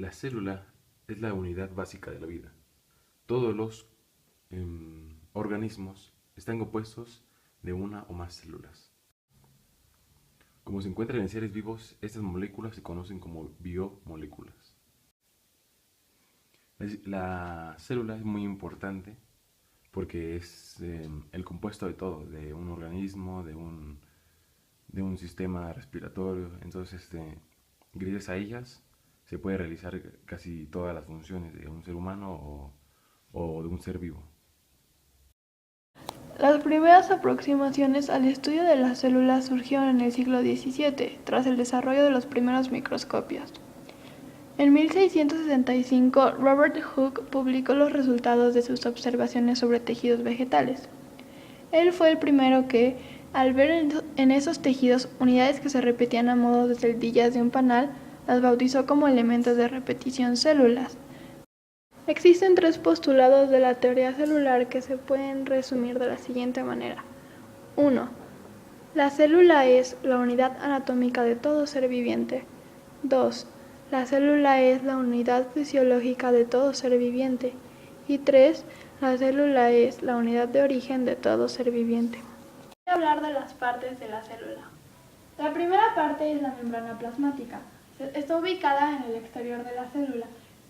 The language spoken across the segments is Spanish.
La célula es la unidad básica de la vida. Todos los organismos están compuestos de una o más células. Como se encuentran en seres vivos, estas moléculas se conocen como biomoléculas. La célula es muy importante porque es el compuesto de todo, de un organismo, de un sistema respiratorio. Entonces, gracias a ellas se puede realizar casi todas las funciones de un ser humano o de un ser vivo. Las primeras aproximaciones al estudio de las células surgieron en el siglo XVII, tras el desarrollo de los primeros microscopios. En 1665, Robert Hooke publicó los resultados de sus observaciones sobre tejidos vegetales. Él fue el primero que, al ver en esos tejidos unidades que se repetían a modo de celdillas de un panal, las bautizó como elementos de repetición células. Existen tres postulados de la teoría celular que se pueden resumir de la siguiente manera. 1. La célula es la unidad anatómica de todo ser viviente. 2. La célula es la unidad fisiológica de todo ser viviente. Y 3. La célula es la unidad de origen de todo ser viviente. Voy a hablar de las partes de la célula. La primera parte es la membrana plasmática. Está ubicada en el exterior de la célula.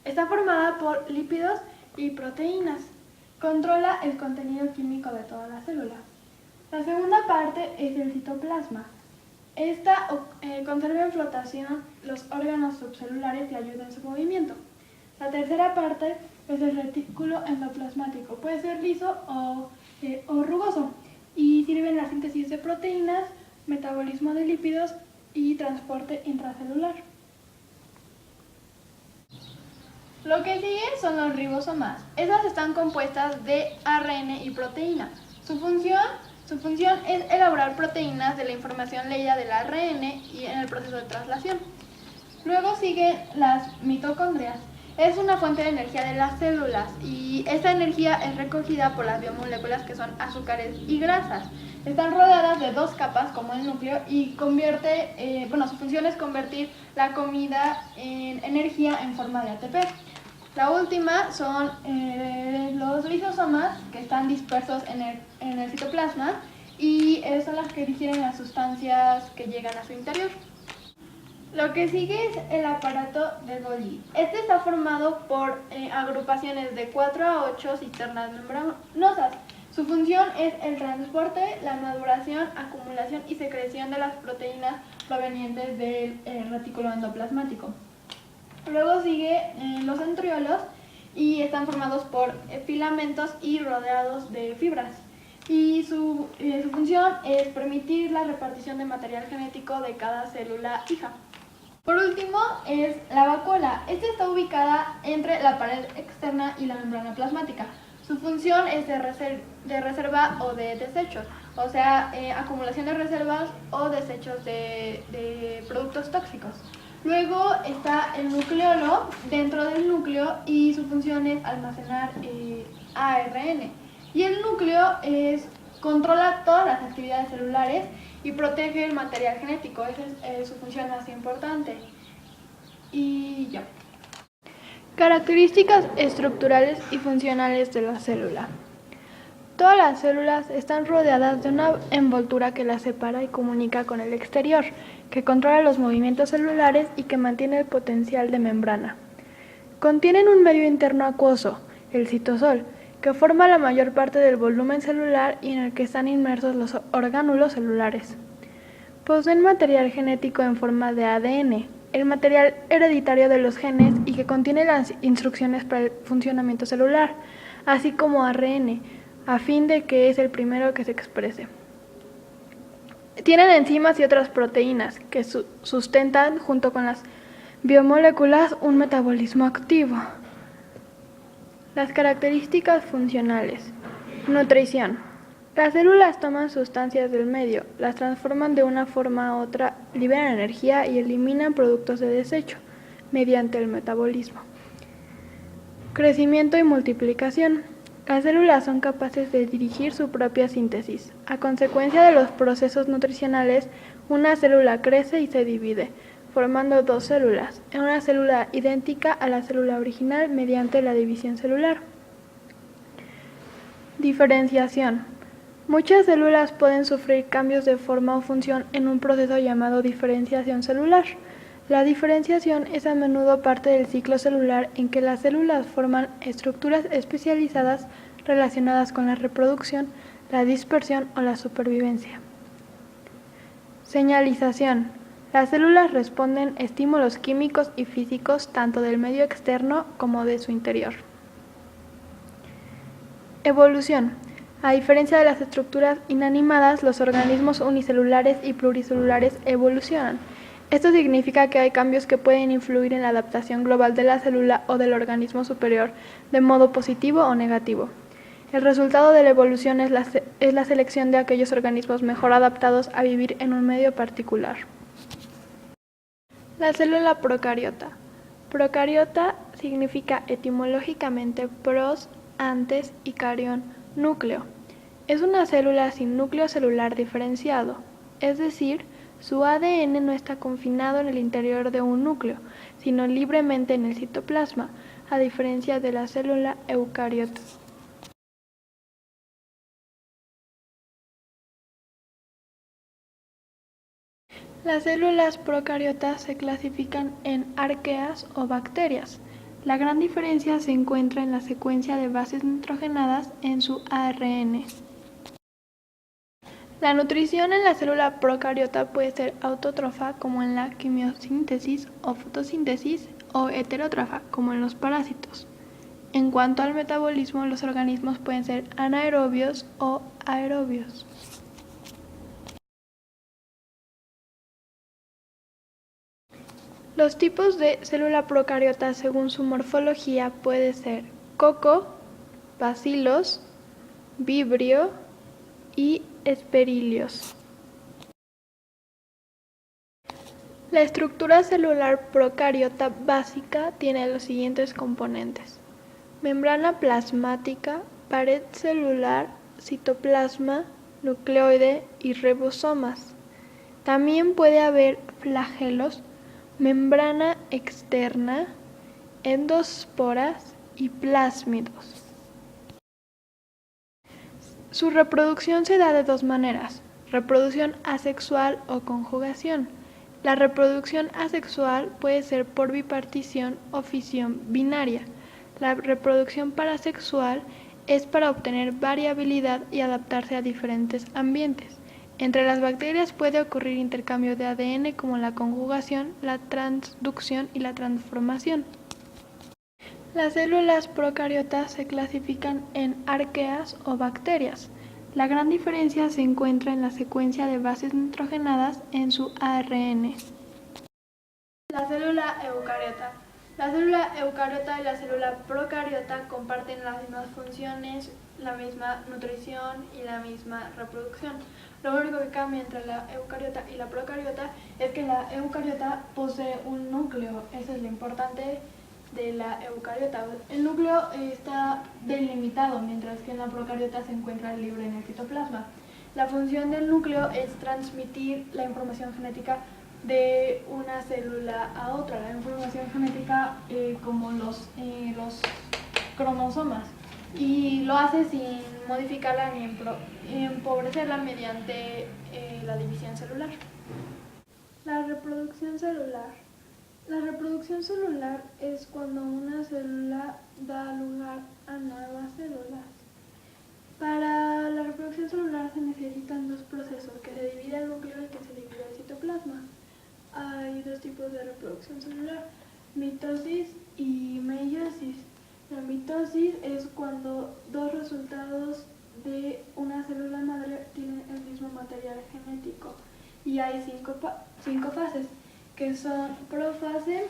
Está formada por lípidos y proteínas. Controla el contenido químico de toda la célula. La segunda parte es el citoplasma. Esta conserva en flotación los órganos subcelulares y ayuda en su movimiento. La tercera parte es el retículo endoplasmático. Puede ser liso o rugoso y sirve en la síntesis de proteínas, metabolismo de lípidos y transporte intracelular. Lo que sigue son los ribosomas. Estas están compuestas de ARN y proteína. Su función es elaborar proteínas de la información leída del ARN y en el proceso de traslación. Luego siguen las mitocondrias. Es una fuente de energía de las células y esta energía es recogida por las biomoléculas que son azúcares y grasas. Están rodeadas de dos capas como el núcleo y su función es convertir la comida en energía en forma de ATP. La última son los lisosomas que están dispersos en el citoplasma y son las que digieren las sustancias que llegan a su interior. Lo que sigue es el aparato de Golgi. Este está formado por agrupaciones de 4 a 8 cisternas membranosas. Su función es el transporte, la maduración, acumulación y secreción de las proteínas provenientes del retículo endoplasmático. Luego sigue los centriolos y están formados por filamentos y rodeados de fibras. Y su función es permitir la repartición de material genético de cada célula hija. Por último es la vacuola. Esta está ubicada entre la pared externa y la membrana plasmática. Su función es de reserva o de desechos, o sea, acumulación de reservas o desechos de productos tóxicos. Luego está el nucleolo dentro del núcleo y su función es almacenar ARN. Y el núcleo controla todas las actividades celulares y protege el material genético. Esa es su función más importante. Y ya. Características estructurales y funcionales de la célula. Todas las células están rodeadas de una envoltura que las separa y comunica con el exterior, que controla los movimientos celulares y que mantiene el potencial de membrana. Contienen un medio interno acuoso, el citosol, que forma la mayor parte del volumen celular y en el que están inmersos los orgánulos celulares. Poseen material genético en forma de ADN, el material hereditario de los genes y que contiene las instrucciones para el funcionamiento celular, así como ARN, a fin de que es el primero que se exprese. Tienen enzimas y otras proteínas que sustentan, junto con las biomoléculas, un metabolismo activo. Las características funcionales. Nutrición. Las células toman sustancias del medio, las transforman de una forma a otra, liberan energía y eliminan productos de desecho mediante el metabolismo. Crecimiento y multiplicación. Las células son capaces de dirigir su propia síntesis. A consecuencia de los procesos nutricionales, una célula crece y se divide. formando dos células, en una célula idéntica a la célula original mediante la división celular. Diferenciación. Muchas células pueden sufrir cambios de forma o función en un proceso llamado diferenciación celular. La diferenciación es a menudo parte del ciclo celular en que las células forman estructuras especializadas relacionadas con la reproducción, la dispersión o la supervivencia. Señalización. Las células responden a estímulos químicos y físicos tanto del medio externo como de su interior. Evolución. A diferencia de las estructuras inanimadas, los organismos unicelulares y pluricelulares evolucionan. Esto significa que hay cambios que pueden influir en la adaptación global de la célula o del organismo superior de modo positivo o negativo. El resultado de la evolución es la selección de aquellos organismos mejor adaptados a vivir en un medio particular. La célula procariota. Procariota significa etimológicamente pros, antes y carión, núcleo. Es una célula sin núcleo celular diferenciado, es decir, su ADN no está confinado en el interior de un núcleo, sino libremente en el citoplasma, a diferencia de la célula eucariota. Las células procariotas se clasifican en arqueas o bacterias. La gran diferencia se encuentra en la secuencia de bases nitrogenadas en su ARN. La nutrición en la célula procariota puede ser autótrofa, como en la quimiosíntesis o fotosíntesis, o heterótrofa, como en los parásitos. En cuanto al metabolismo, los organismos pueden ser anaerobios o aerobios. Los tipos de célula procariota según su morfología puede ser coco, bacilos, vibrio y esperilios. La estructura celular procariota básica tiene los siguientes componentes: membrana plasmática, pared celular, citoplasma, nucleoide y ribosomas. También puede haber flagelos, membrana externa, endosporas y plásmidos. Su reproducción se da de dos maneras: reproducción asexual o conjugación. La reproducción asexual puede ser por bipartición o fisión binaria. La reproducción parasexual es para obtener variabilidad y adaptarse a diferentes ambientes. Entre las bacterias puede ocurrir intercambio de ADN como la conjugación, la transducción y la transformación. Las células procariotas se clasifican en arqueas o bacterias. La gran diferencia se encuentra en la secuencia de bases nitrogenadas en su ARN. La célula eucariota. La célula eucariota y la célula procariota comparten las mismas funciones, la misma nutrición y la misma reproducción. Lo único que cambia entre la eucariota y la procariota es que la eucariota posee un núcleo. Eso es lo importante de la eucariota. El núcleo está delimitado, mientras que en la procariota se encuentra libre en el citoplasma. La función del núcleo es transmitir la información genética de una célula a otra, la información genética como los cromosomas, y lo hace sin modificarla ni empobrecerla mediante la división celular. La reproducción celular. La reproducción celular es cuando una célula da lugar a nuevas células. Para la reproducción celular se necesitan dos procesos: que se divide el núcleo y que se divide el citoplasma. Hay dos tipos de reproducción celular: mitosis y meiosis. La mitosis es cuando dos resultados de una célula madre tienen el mismo material genético, y hay cinco fases, que son profase,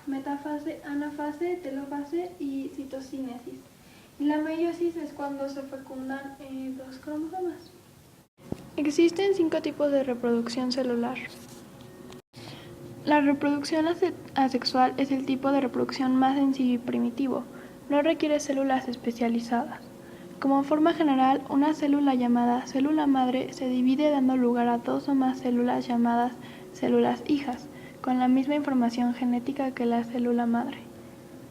metafase, anafase, telofase y citocinesis. Y la meiosis es cuando se fecundan dos cromosomas. Existen 5 tipos de reproducción celular. La reproducción asexual es el tipo de reproducción más sencillo y primitivo. No requiere células especializadas. Como forma general, una célula llamada célula madre se divide dando lugar a dos o más células llamadas células hijas, con la misma información genética que la célula madre.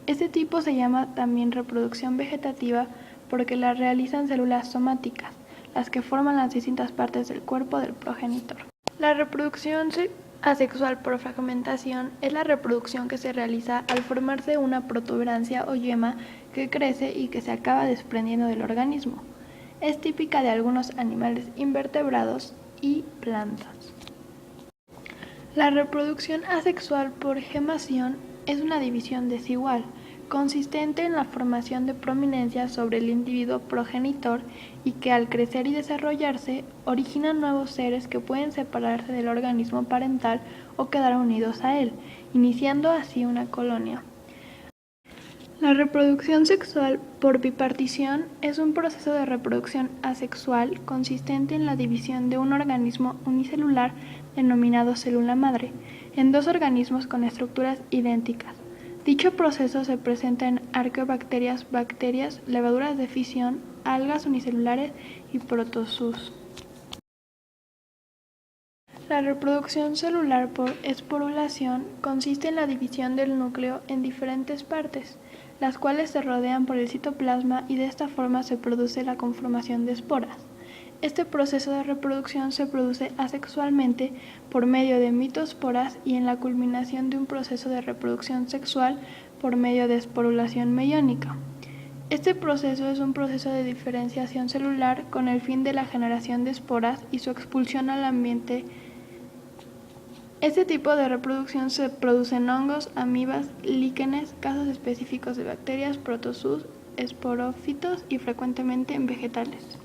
Este tipo se llama también reproducción vegetativa porque la realizan células somáticas, las que forman las distintas partes del cuerpo del progenitor. La reproducción asexual por fragmentación es la reproducción que se realiza al formarse una protuberancia o yema que crece y que se acaba desprendiendo del organismo. Es típica de algunos animales invertebrados y plantas. La reproducción asexual por gemación es una división desigual, consistente en la formación de prominencias sobre el individuo progenitor y que al crecer y desarrollarse originan nuevos seres que pueden separarse del organismo parental o quedar unidos a él, iniciando así una colonia. La reproducción sexual por bipartición es un proceso de reproducción asexual consistente en la división de un organismo unicelular denominado célula madre en dos organismos con estructuras idénticas. Dicho proceso se presenta en arqueobacterias, bacterias, levaduras de fisión, algas unicelulares y protozoos. La reproducción celular por esporulación consiste en la división del núcleo en diferentes partes, las cuales se rodean por el citoplasma y de esta forma se produce la conformación de esporas. Este proceso de reproducción se produce asexualmente por medio de mitosporas y en la culminación de un proceso de reproducción sexual por medio de esporulación meiónica. Este proceso es un proceso de diferenciación celular con el fin de la generación de esporas y su expulsión al ambiente. Este tipo de reproducción se produce en hongos, amibas, líquenes, casos específicos de bacterias, protozoos, esporófitos y frecuentemente en vegetales.